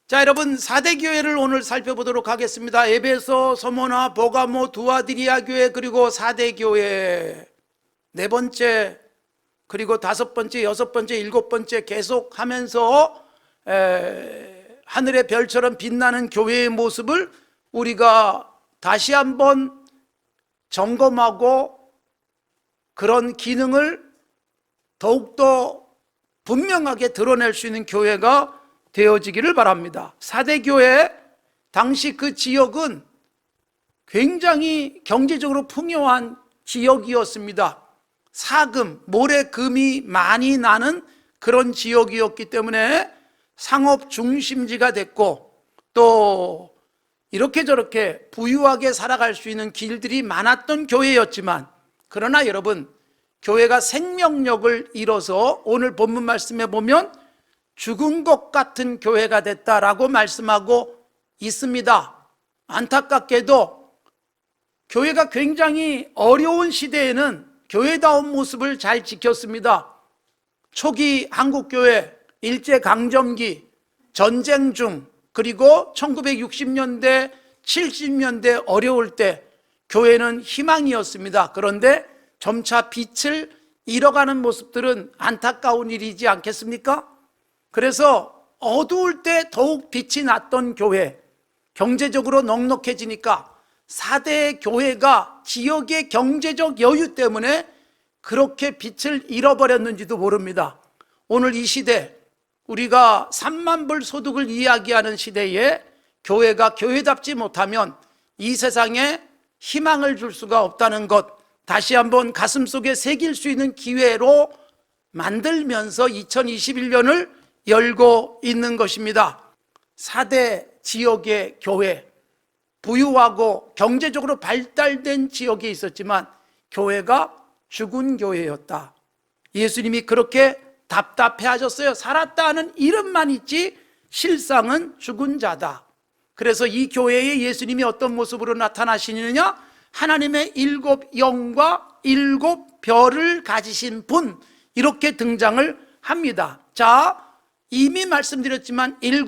자, 여러분, 4대 교회를 오늘 살펴보도록 하겠습니다. 에베소, 서모나, 보가모, 두아디리아 교회, 그리고 4대 교회. 네 번째, 그리고 다섯 번째, 여섯 번째, 일곱 번째 계속 하면서 하늘의 별처럼 빛나는 교회의 모습을 우리가 다시 한번 점검하고 그런 기능을 더욱더 분명하게 드러낼 수 있는 교회가 되어지기를 바랍니다. 4대 교회, 당시 그 지역은 굉장히 경제적으로 풍요한 지역이었습니다. 사금, 모래금이 많이 나는 그런 지역이었기 때문에 상업 중심지가 됐고, 또 이렇게 저렇게 부유하게 살아갈 수 있는 길들이 많았던 교회였지만, 그러나 여러분, 교회가 생명력을 잃어서 오늘 본문 말씀에 보면 죽은 것 같은 교회가 됐다라고 말씀하고 있습니다. 안타깝게도 교회가 굉장히 어려운 시대에는 교회다운 모습을 잘 지켰습니다. 초기 한국교회, 일제강점기, 전쟁 중, 그리고 1960년대, 70년대 어려울 때 교회는 희망이었습니다. 그런데 점차 빛을 잃어가는 모습들은 안타까운 일이지 않겠습니까? 그래서 어두울 때 더욱 빛이 났던 교회, 경제적으로 넉넉해지니까 4대 교회가 지역의 경제적 여유 때문에 그렇게 빛을 잃어버렸는지도 모릅니다. 오늘 이 시대, 우리가 3만 불 소득을 이야기하는 시대에 교회가 교회답지 못하면 이 세상에 희망을 줄 수가 없다는 것, 다시 한번 가슴속에 새길 수 있는 기회로 만들면서 2021년을 열고 있는 것입니다. 4대 지역의 교회, 부유하고 경제적으로 발달된 지역에 있었지만 교회가 죽은 교회였다. 예수님이 그렇게 답답해 하셨어요. 살았다는 이름만 있지 실상은 죽은 자다. 그래서 이 교회에 예수님이 어떤 모습으로 나타나시느냐? 하나님의 7 영과 7 별을 가지신 분, 이렇게 등장을 합니다. 자, 이미 말씀드렸지만 7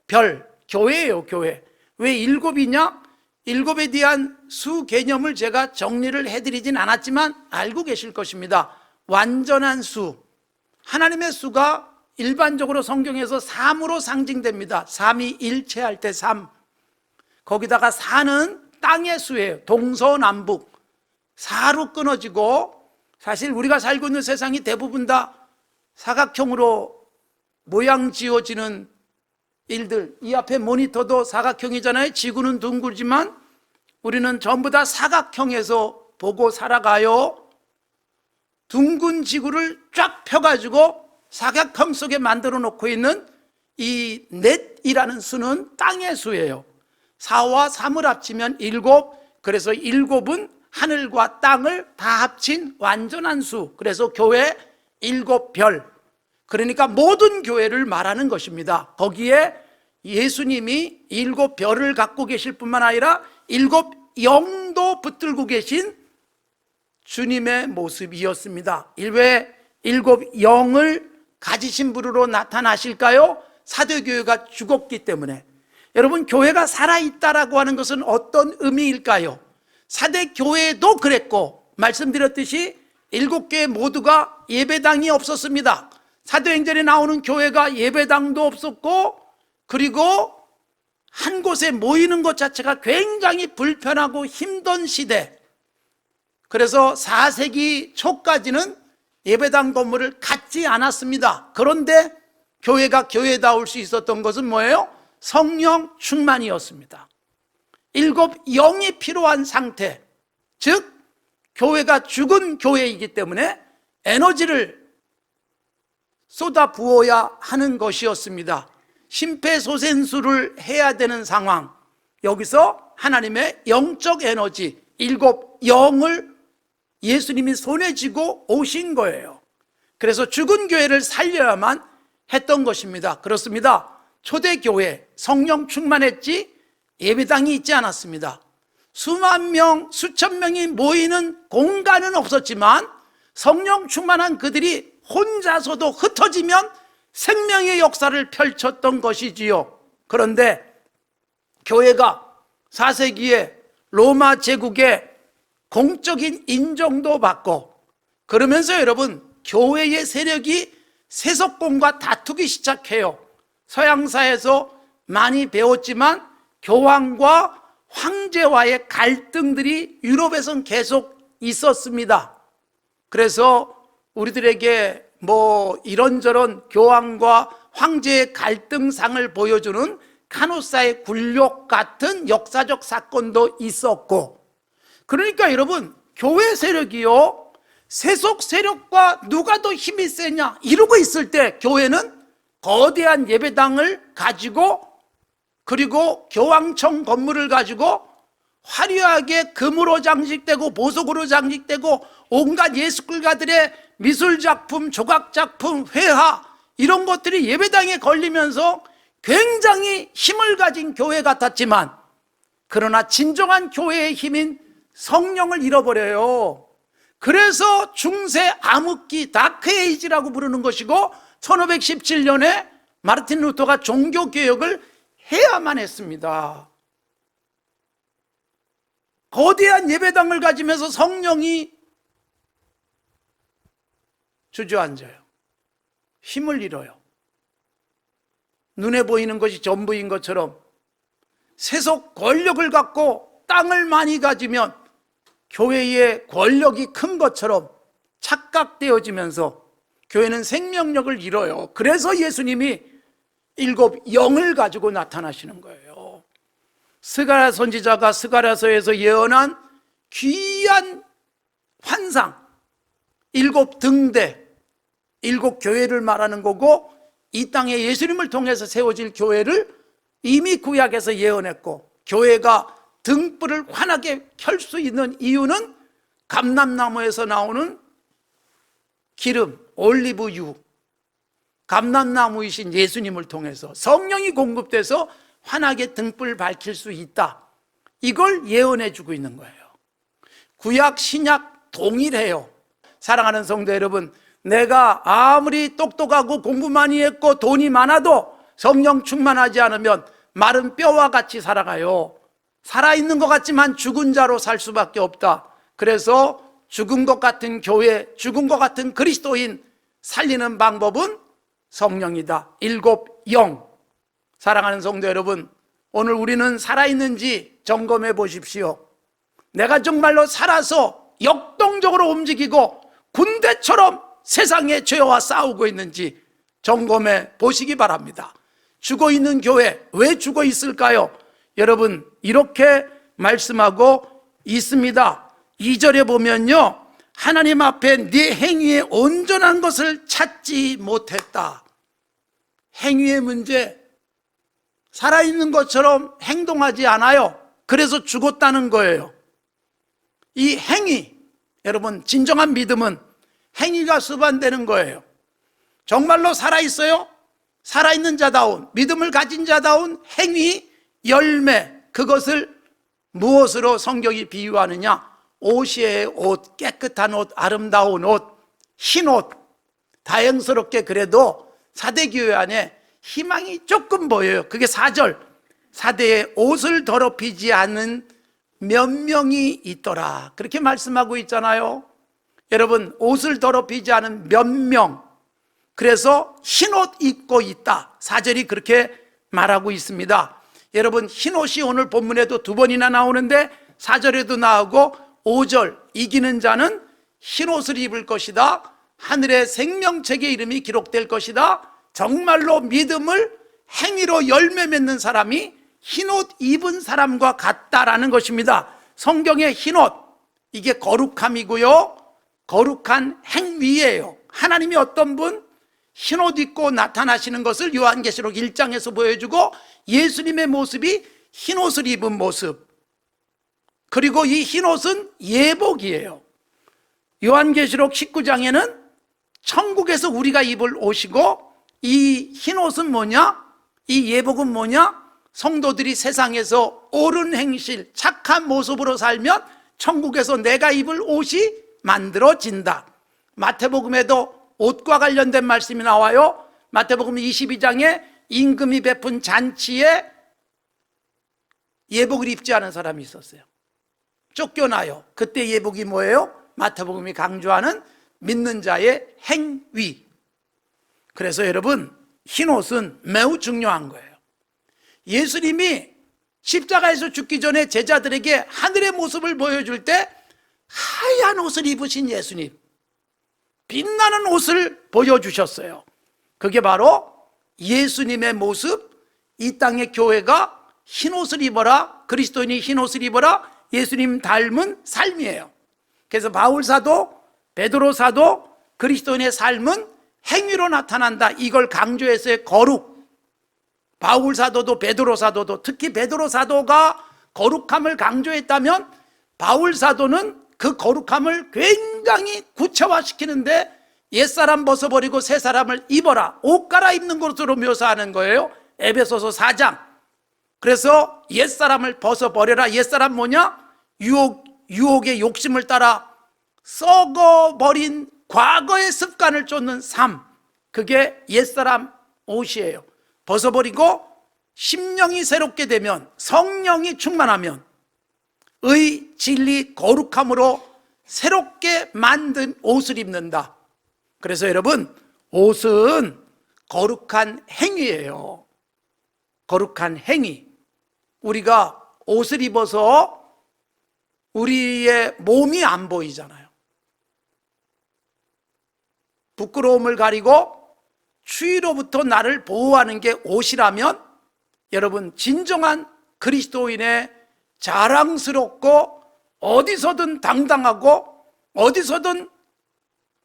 별, 교회예요, 교회. 왜 7이냐? 7에 대한 수 개념을 제가 정리를 해드리진 않았지만 알고 계실 것입니다. 완전한 수, 하나님의 수가 일반적으로 성경에서 3으로 상징됩니다. 3이 일체할 때 3. 거기다가 4는 땅의 수예요. 동서남북 4로 끊어지고, 사실 우리가 살고 있는 세상이 대부분 다 사각형으로 모양 지어지는 일들, 이 앞에 모니터도 사각형이잖아요. 지구는 둥글지만 우리는 전부 다 사각형에서 보고 살아가요. 둥근 지구를 쫙 펴가지고 사각형 속에 만들어 놓고 있는 이 넷이라는 수는 땅의 수예요. 4와 3을 합치면 7, 그래서 7은 하늘과 땅을 다 합친 완전한 수, 그래서 교회 7 별, 그러니까 모든 교회를 말하는 것입니다. 거기에 예수님이 7 별을 갖고 계실 뿐만 아니라 7 영도 붙들고 계신 주님의 모습이었습니다. 왜 7 영을 가지신 분으로 나타나실까요? 사도교회가 죽었기 때문에. 여러분, 교회가 살아있다라고 하는 것은 어떤 의미일까요? 4대 교회도 그랬고, 말씀드렸듯이 7개 모두가 예배당이 없었습니다. 사도행전에 나오는 교회가 예배당도 없었고, 그리고 한 곳에 모이는 것 자체가 굉장히 불편하고 힘든 시대. 그래서 4세기 초까지는 예배당 건물을 갖지 않았습니다. 그런데 교회가 교회다울 수 있었던 것은 뭐예요? 성령 충만이었습니다. 7 영이 필요한 상태, 즉 교회가 죽은 교회이기 때문에 에너지를 쏟아 부어야 하는 것이었습니다. 심폐소생술을 해야 되는 상황, 여기서 하나님의 영적 에너지 7 영을 예수님이 손에 쥐고 오신 거예요. 그래서 죽은 교회를 살려야만 했던 것입니다. 그렇습니다. 초대교회 성령 충만했지 예배당이 있지 않았습니다. 수만 명, 수천 명이 모이는 공간은 없었지만 성령 충만한 그들이 혼자서도 흩어지면 생명의 역사를 펼쳤던 것이지요. 그런데 교회가 4세기에 로마 제국의 공적인 인정도 받고, 그러면서 여러분 교회의 세력이 세속권과 다투기 시작해요. 서양사에서 많이 배웠지만 교황과 황제와의 갈등들이 유럽에선 계속 있었습니다. 그래서 우리들에게 이런저런 교황과 황제의 갈등상을 보여주는 카노사의 굴욕 같은 역사적 사건도 있었고, 그러니까 여러분 교회 세력이요, 세속 세력과 누가 더 힘이 세냐 이러고 있을 때 교회는 거대한 예배당을 가지고, 그리고 교황청 건물을 가지고 화려하게 금으로 장식되고 보석으로 장식되고 온갖 예술가들의 미술작품, 조각작품, 회화 이런 것들이 예배당에 걸리면서 굉장히 힘을 가진 교회 같았지만, 그러나 진정한 교회의 힘인 성령을 잃어버려요. 그래서 중세 암흑기 다크에이지라고 부르는 것이고, 1517년에 마르틴 루터가 종교개혁을 해야만 했습니다. 거대한 예배당을 가지면서 성령이 주저앉아요. 힘을 잃어요. 눈에 보이는 것이 전부인 것처럼 세속 권력을 갖고 땅을 많이 가지면 교회의 권력이 큰 것처럼 착각되어지면서 교회는 생명력을 잃어요. 그래서 예수님이 7 영을 가지고 나타나시는 거예요. 스가랴 선지자가 스가랴서에서 예언한 귀한 환상, 7 등대, 7 교회를 말하는 거고, 이 땅에 예수님을 통해서 세워질 교회를 이미 구약에서 예언했고, 교회가 등불을 환하게 켤 수 있는 이유는 감람나무에서 나오는 기름, 올리브유, 감람나무이신 예수님을 통해서 성령이 공급돼서 환하게 등불을 밝힐 수 있다, 이걸 예언해 주고 있는 거예요. 구약 신약 동일해요. 사랑하는 성도 여러분, 내가 아무리 똑똑하고 공부 많이 했고 돈이 많아도 성령 충만하지 않으면 마른 뼈와 같이 살아가요. 살아있는 것 같지만 죽은 자로 살 수밖에 없다. 그래서 죽은 것 같은 교회, 죽은 것 같은 그리스도인 살리는 방법은 성령이다. 7 영. 사랑하는 성도 여러분, 오늘 우리는 살아있는지 점검해 보십시오. 내가 정말로 살아서 역동적으로 움직이고 군대처럼 세상의 죄와 싸우고 있는지 점검해 보시기 바랍니다. 죽어있는 교회, 왜 죽어 있을까요? 여러분, 이렇게 말씀하고 있습니다. 2절에 보면요, 하나님 앞에 네 행위의 온전한 것을 찾지 못했다. 행위의 문제, 살아있는 것처럼 행동하지 않아요. 그래서 죽었다는 거예요. 이 행위, 여러분, 진정한 믿음은 행위가 수반되는 거예요. 정말로 살아있어요? 살아있는 자다운, 믿음을 가진 자다운 행위, 열매, 그것을 무엇으로 성경이 비유하느냐? 옷이에요. 옷, 깨끗한 옷, 아름다운 옷, 흰 옷. 다행스럽게 그래도 사대교회 안에 희망이 조금 보여요. 그게 4절. 사대에 옷을 더럽히지 않은 몇 명이 있더라, 그렇게 말씀하고 있잖아요. 여러분, 옷을 더럽히지 않은 몇 명, 그래서 흰옷 입고 있다, 4절이 그렇게 말하고 있습니다. 여러분, 흰옷이 오늘 본문에도 2번이나 나오는데 4절에도 나오고 5절, 이기는 자는 흰옷을 입을 것이다, 하늘의 생명책의 이름이 기록될 것이다. 정말로 믿음을 행위로 열매 맺는 사람이 흰옷 입은 사람과 같다라는 것입니다. 성경의 흰옷, 이게 거룩함이고요, 거룩한 행위예요. 하나님이 어떤 분 흰옷 입고 나타나시는 것을 요한계시록 1장에서 보여주고, 예수님의 모습이 흰옷을 입은 모습, 그리고 이 흰옷은 예복이에요. 요한계시록 19장에는 천국에서 우리가 입을 옷이고, 이 흰옷은 뭐냐? 이 예복은 뭐냐? 성도들이 세상에서 옳은 행실, 착한 모습으로 살면 천국에서 내가 입을 옷이 만들어진다. 마태복음에도 옷과 관련된 말씀이 나와요. 마태복음 22장에 임금이 베푼 잔치에 예복을 입지 않은 사람이 있었어요. 쫓겨나요. 그때 예복이 뭐예요? 마태복음이 강조하는 믿는 자의 행위. 그래서 여러분, 흰옷은 매우 중요한 거예요. 예수님이 십자가에서 죽기 전에 제자들에게 하늘의 모습을 보여줄 때 하얀 옷을 입으신 예수님, 빛나는 옷을 보여주셨어요. 그게 바로 예수님의 모습, 이 땅의 교회가 흰옷을 입어라, 그리스도인이 흰옷을 입어라, 예수님 닮은 삶이에요. 그래서 바울 사도, 베드로 사도, 그리스도인의 삶은 행위로 나타난다. 이걸 강조해서의 거룩. 바울 사도도 베드로 사도도, 특히 베드로 사도가 거룩함을 강조했다면 바울 사도는 그 거룩함을 굉장히 구체화시키는데 옛사람 벗어버리고 새 사람을 입어라, 옷 갈아입는 것으로 묘사하는 거예요. 에베소서 4장. 그래서 옛사람을 벗어버려라. 옛사람 뭐냐? 유혹의 욕심을 따라 썩어버린 과거의 습관을 쫓는 삶, 그게 옛사람 옷이에요. 벗어버리고 심령이 새롭게 되면, 성령이 충만하면 의, 진리, 거룩함으로 새롭게 만든 옷을 입는다. 그래서 여러분, 옷은 거룩한 행위예요. 거룩한 행위. 우리가 옷을 입어서 우리의 몸이 안 보이잖아요. 부끄러움을 가리고 추위로부터 나를 보호하는 게 옷이라면, 여러분, 진정한 그리스도인의 자랑스럽고 어디서든 당당하고 어디서든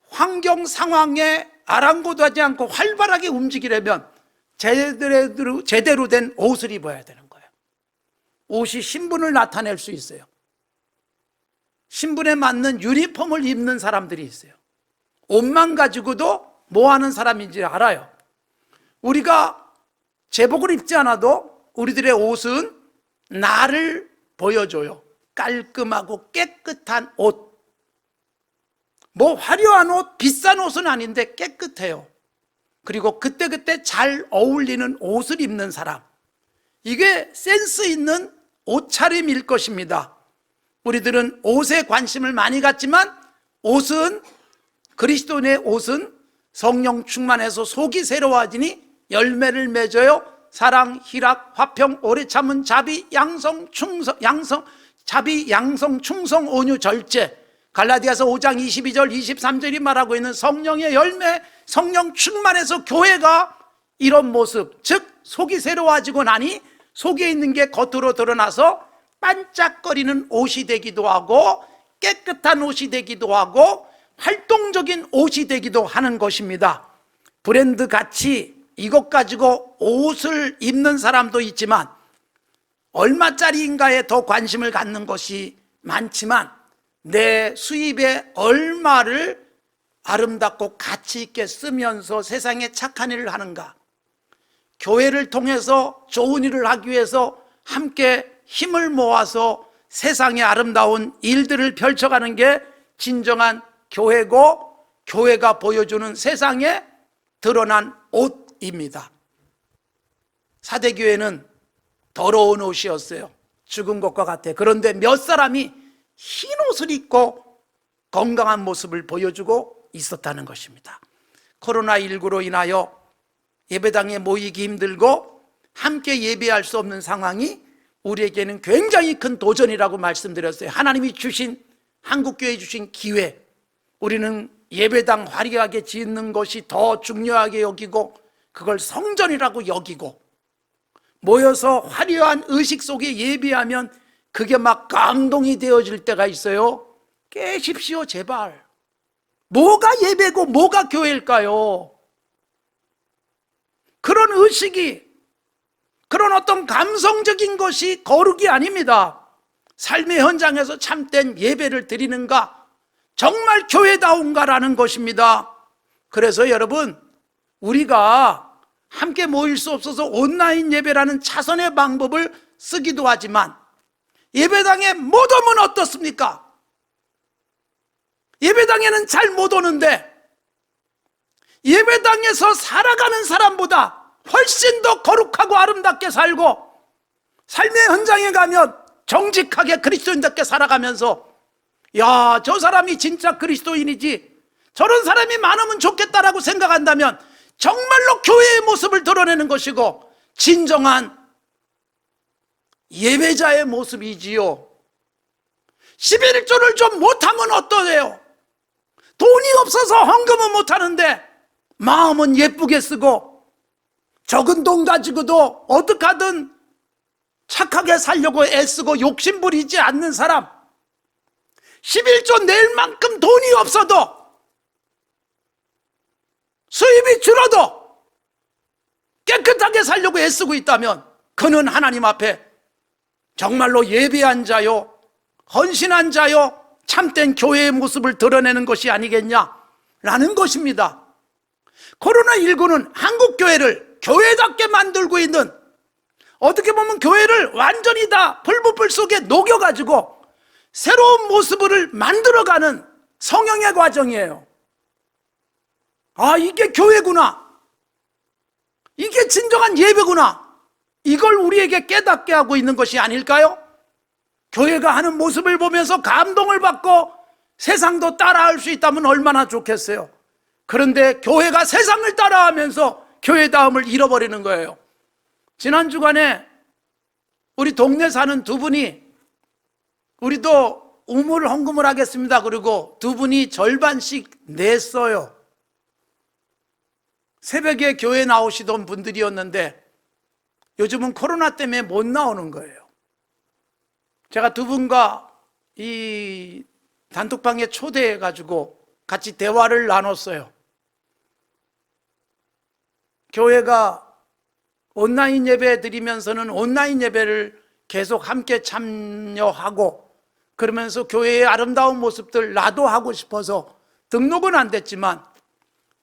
환경 상황에 아랑곳하지 않고 활발하게 움직이려면 제대로 된 옷을 입어야 되는 거예요. 옷이 신분을 나타낼 수 있어요. 신분에 맞는 유니폼을 입는 사람들이 있어요. 옷만 가지고도 뭐 하는 사람인지 알아요. 우리가 제복을 입지 않아도 우리들의 옷은 나를 보여줘요. 깔끔하고 깨끗한 옷. 뭐 화려한 옷, 비싼 옷은 아닌데 깨끗해요. 그리고 그때그때 잘 어울리는 옷을 입는 사람, 이게 센스 있는 옷차림일 것입니다. 우리들은 옷에 관심을 많이 갖지만 옷은, 그리스도인의 옷은 성령 충만해서 속이 새로워지니 열매를 맺어요. 사랑, 희락, 화평, 오래 참은, 자비, 양성, 충성, 온유, 절제. 갈라디아서 5장 22절 23절이 말하고 있는 성령의 열매, 성령 충만해서 교회가 이런 모습, 즉 속이 새로워지고 나니 속에 있는 게 겉으로 드러나서 반짝거리는 옷이 되기도 하고 깨끗한 옷이 되기도 하고 활동적인 옷이 되기도 하는 것입니다. 브랜드 가치, 이것 가지고 옷을 입는 사람도 있지만 얼마짜리인가에 더 관심을 갖는 것이 많지만 내 수입의 얼마를 아름답고 가치 있게 쓰면서 세상에 착한 일을 하는가, 교회를 통해서 좋은 일을 하기 위해서 함께 힘을 모아서 세상에 아름다운 일들을 펼쳐가는 게 진정한 교회고, 교회가 보여주는 세상에 드러난 옷입니다. 사대교회는 더러운 옷이었어요. 죽은 것과 같아. 그런데 몇 사람이 흰 옷을 입고 건강한 모습을 보여주고 있었다는 것입니다. 코로나19로 인하여 예배당에 모이기 힘들고 함께 예배할 수 없는 상황이 우리에게는 굉장히 큰 도전이라고 말씀드렸어요. 하나님이 주신, 한국교회 주신 기회, 우리는 예배당 화려하게 짓는 것이 더 중요하게 여기고 그걸 성전이라고 여기고 모여서 화려한 의식 속에 예배하면 그게 막 감동이 되어질 때가 있어요. 깨십시오 제발. 뭐가 예배고 뭐가 교회일까요? 그런 의식이, 그런 어떤 감성적인 것이 거룩이 아닙니다. 삶의 현장에서 참된 예배를 드리는가, 정말 교회다운가라는 것입니다. 그래서 여러분, 우리가 함께 모일 수 없어서 온라인 예배라는 차선의 방법을 쓰기도 하지만 예배당에 못 오면 어떻습니까? 예배당에는 잘 못 오는데 예배당에서 살아가는 사람보다 훨씬 더 거룩하고 아름답게 살고, 삶의 현장에 가면 정직하게 그리스도인답게 살아가면서, 야, 저 사람이 진짜 그리스도인이지, 저런 사람이 많으면 좋겠다라고 생각한다면 정말로 교회의 모습을 드러내는 것이고 진정한 예배자의 모습이지요. 11조를 좀 못하면 어떠해요? 돈이 없어서 헌금은 못하는데 마음은 예쁘게 쓰고 적은 돈 가지고도 어떻게 하든 착하게 살려고 애쓰고 욕심부리지 않는 사람, 11조 낼 만큼 돈이 없어도 수입이 줄어도 깨끗하게 살려고 애쓰고 있다면 그는 하나님 앞에 정말로 예배한 자요, 헌신한 자요, 참된 교회의 모습을 드러내는 것이 아니겠냐라는 것입니다. 코로나19는 한국 교회를 교회답게 만들고 있는, 어떻게 보면 교회를 완전히 다 불부불 속에 녹여가지고 새로운 모습을 만들어가는 성령의 과정이에요. 아, 이게 교회구나, 이게 진정한 예배구나, 이걸 우리에게 깨닫게 하고 있는 것이 아닐까요? 교회가 하는 모습을 보면서 감동을 받고 세상도 따라할 수 있다면 얼마나 좋겠어요. 그런데 교회가 세상을 따라하면서 교회다움을 잃어버리는 거예요. 지난 주간에 우리 동네 사는 두 분이, 우리도 우물 헌금을 하겠습니다, 그리고 두 분이 절반씩 냈어요. 새벽에 교회 나오시던 분들이었는데 요즘은 코로나 때문에 못 나오는 거예요. 제가 두 분과 이 단톡방에 초대해가지고 같이 대화를 나눴어요. 교회가 온라인 예배 드리면서는 온라인 예배를 계속 함께 참여하고, 그러면서 교회의 아름다운 모습들 나도 하고 싶어서 등록은 안 됐지만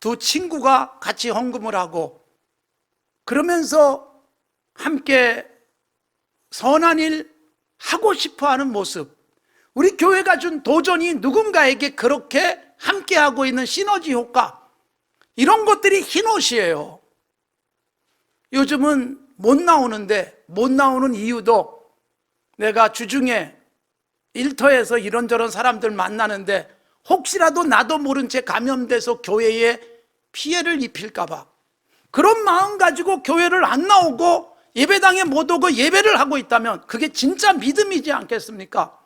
두 친구가 같이 헌금을 하고, 그러면서 함께 선한 일 하고 싶어 하는 모습, 우리 교회가 준 도전이 누군가에게 그렇게 함께 하고 있는 시너지 효과, 이런 것들이 흰옷이에요. 요즘은 못 나오는데, 못 나오는 이유도 내가 주중에 일터에서 이런저런 사람들 만나는데 혹시라도 나도 모른 채 감염돼서 교회에 피해를 입힐까 봐, 그런 마음 가지고 교회를 안 나오고 예배당에 못 오고 예배를 하고 있다면 그게 진짜 믿음이지 않겠습니까?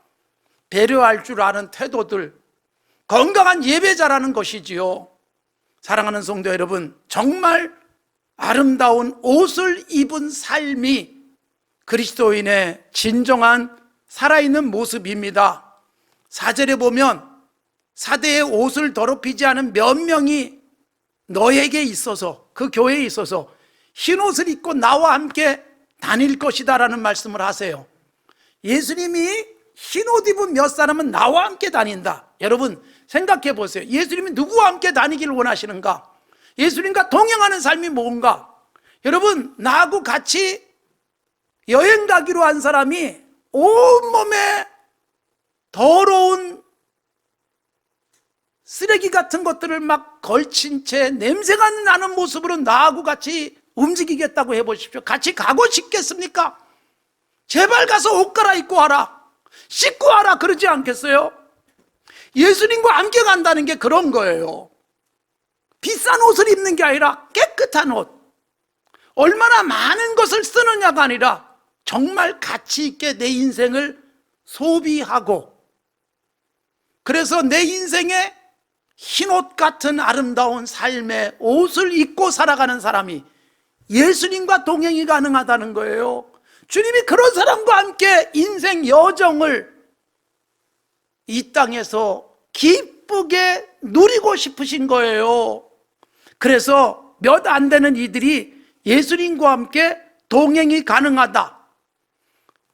배려할 줄 아는 태도들, 건강한 예배자라는 것이지요. 사랑하는 성도 여러분, 정말 아름다운 옷을 입은 삶이 그리스도인의 진정한 살아있는 모습입니다. 4절에 보면 사대의 옷을 더럽히지 않은 몇 명이 너에게 있어서, 그 교회에 있어서 흰옷을 입고 나와 함께 다닐 것이다 라는 말씀을 하세요. 예수님이 흰옷 입은 몇 사람은 나와 함께 다닌다. 여러분 생각해 보세요. 예수님이 누구와 함께 다니기를 원하시는가? 예수님과 동행하는 삶이 뭔가? 여러분, 나하고 같이 여행 가기로 한 사람이 온몸에 더러운 쓰레기 같은 것들을 막 걸친 채 냄새가 나는 모습으로 나하고 같이 움직이겠다고 해보십시오. 같이 가고 싶겠습니까? 제발 가서 옷 갈아입고 와라, 씻고 와라, 그러지 않겠어요? 예수님과 함께 간다는 게 그런 거예요. 비싼 옷을 입는 게 아니라 깨끗한 옷, 얼마나 많은 것을 쓰느냐가 아니라 정말 가치 있게 내 인생을 소비하고, 그래서 내 인생에 흰옷 같은 아름다운 삶의 옷을 입고 살아가는 사람이 예수님과 동행이 가능하다는 거예요. 주님이 그런 사람과 함께 인생 여정을 이 땅에서 기쁘게 누리고 싶으신 거예요. 그래서 몇 안 되는 이들이 예수님과 함께 동행이 가능하다.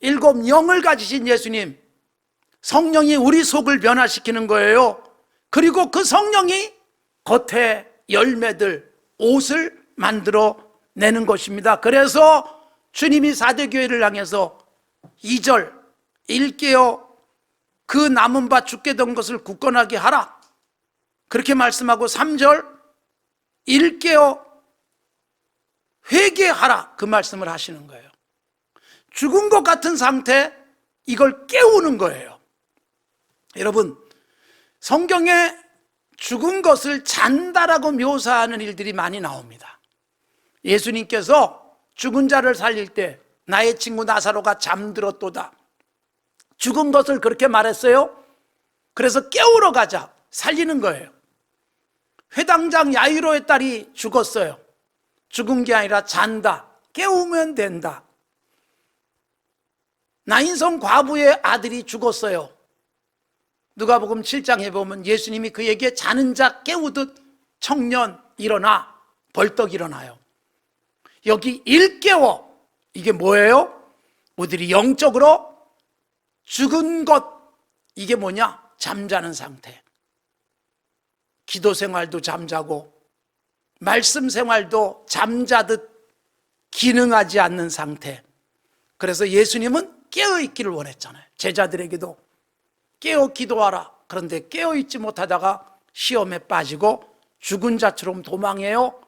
7 영을 가지신 예수님, 성령이 우리 속을 변화시키는 거예요. 그리고 그 성령이 겉에 열매들, 옷을 만들어 내는 것입니다. 그래서 주님이 사대교회를 향해서 2절, 일깨어 그 남은 바 죽게 된 것을 굳건하게 하라, 그렇게 말씀하고 3절, 일깨어 회개하라, 그 말씀을 하시는 거예요. 죽은 것 같은 상태, 이걸 깨우는 거예요. 여러분, 성경에 죽은 것을 잔다라고 묘사하는 일들이 많이 나옵니다. 예수님께서 죽은 자를 살릴 때 나의 친구 나사로가 잠들었도다, 죽은 것을 그렇게 말했어요. 그래서 깨우러 가자, 살리는 거예요. 회당장 야이로의 딸이 죽었어요. 죽은 게 아니라 잔다, 깨우면 된다. 나인성 과부의 아들이 죽었어요. 누가복음 7장에 보면 예수님이 그에게 자는 자 깨우듯 청년 일어나, 벌떡 일어나요. 여기 일깨워, 이게 뭐예요? 우리들이 영적으로 죽은 것, 이게 뭐냐? 잠자는 상태. 기도 생활도 잠자고 말씀 생활도 잠자듯 기능하지 않는 상태. 그래서 예수님은 깨어있기를 원했잖아요. 제자들에게도 깨어 기도하라. 그런데 깨어있지 못하다가 시험에 빠지고 죽은 자처럼 도망해요.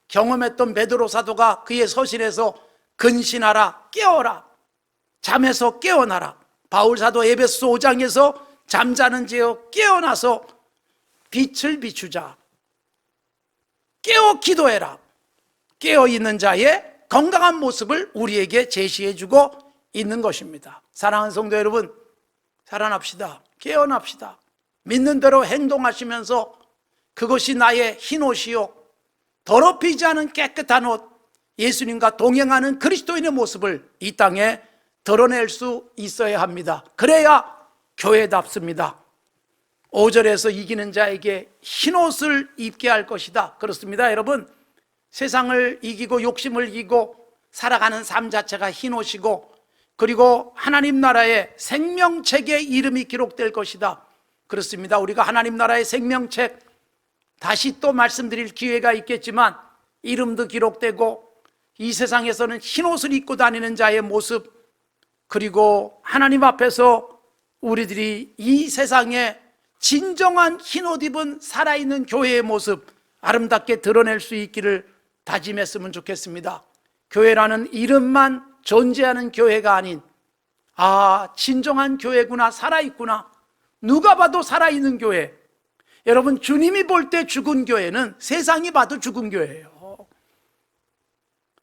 경험했던 베드로 사도가 그의 서신에서 근신하라, 깨어라, 잠에서 깨어나라. 바울 사도 에베소 5장에서 잠자는 자여 깨어나서 빛을 비추자, 깨어 기도해라. 깨어있는 자의 건강한 모습을 우리에게 제시해주고 있는 것입니다. 사랑하는 성도 여러분, 살아납시다. 깨어납시다. 믿는 대로 행동하시면서 그것이 나의 흰 옷이요, 더럽히지 않은 깨끗한 옷, 예수님과 동행하는 그리스도인의 모습을 이 땅에 드러낼 수 있어야 합니다. 그래야 교회답습니다. 5절에서 이기는 자에게 흰옷을 입게 할 것이다. 그렇습니다. 여러분, 세상을 이기고 욕심을 이기고 살아가는 삶 자체가 흰옷이고, 그리고 하나님 나라의 생명책에 이름이 기록될 것이다. 그렇습니다. 우리가 하나님 나라의 생명책, 다시 또 말씀드릴 기회가 있겠지만, 이름도 기록되고 이 세상에서는 흰옷을 입고 다니는 자의 모습, 그리고 하나님 앞에서 우리들이 이 세상에 진정한 흰옷 입은 살아있는 교회의 모습 아름답게 드러낼 수 있기를 다짐했으면 좋겠습니다. 교회라는 이름만 존재하는 교회가 아닌, 아, 진정한 교회구나, 살아있구나, 누가 봐도 살아있는 교회. 여러분, 주님이 볼 때 죽은 교회는 세상이 봐도 죽은 교회예요.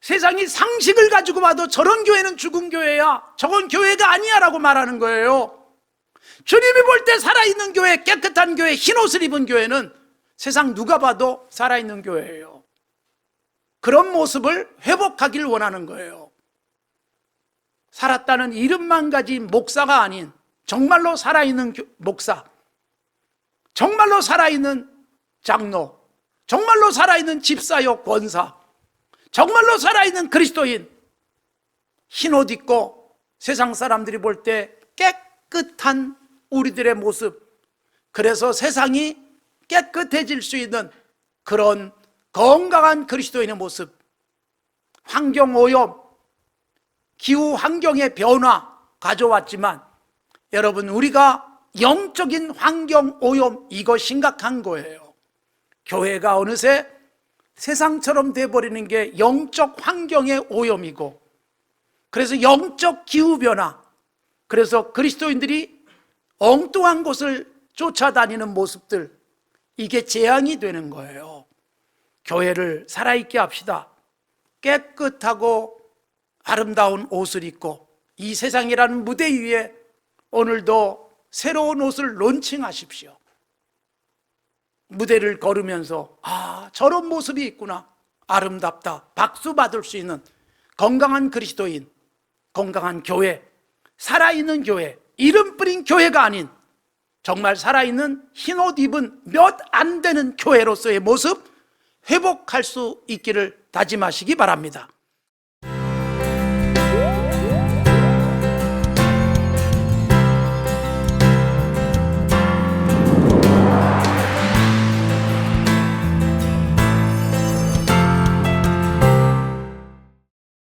세상이 상식을 가지고 봐도 저런 교회는 죽은 교회야, 저건 교회가 아니야 라고 말하는 거예요. 주님이 볼 때 살아있는 교회, 깨끗한 교회, 흰옷을 입은 교회는 세상 누가 봐도 살아있는 교회예요. 그런 모습을 회복하길 원하는 거예요. 살았다는 이름만 가진 목사가 아닌 정말로 살아있는 목사, 정말로 살아있는 장로, 정말로 살아있는 집사요 권사, 정말로 살아있는 그리스도인, 흰옷 입고 세상 사람들이 볼 때 깨끗한 우리들의 모습, 그래서 세상이 깨끗해질 수 있는 그런 건강한 그리스도인의 모습. 환경오염, 기후 환경의 변화 가져왔지만, 여러분, 우리가 영적인 환경오염, 이거 심각한 거예요. 교회가 어느새 세상처럼 돼버리는 게 영적 환경의 오염이고, 그래서 영적 기후변화, 그래서 그리스도인들이 엉뚱한 곳을 쫓아다니는 모습들, 이게 재앙이 되는 거예요. 교회를 살아있게 합시다. 깨끗하고 아름다운 옷을 입고 이 세상이라는 무대 위에 오늘도 새로운 옷을 론칭하십시오. 무대를 걸으면서, 아, 저런 모습이 있구나, 아름답다, 박수 받을 수 있는 건강한 그리스도인, 건강한 교회, 살아있는 교회, 이름 뿌린 교회가 아닌 정말 살아있는 흰옷 입은 몇 안 되는 교회로서의 모습 회복할 수 있기를 다짐하시기 바랍니다.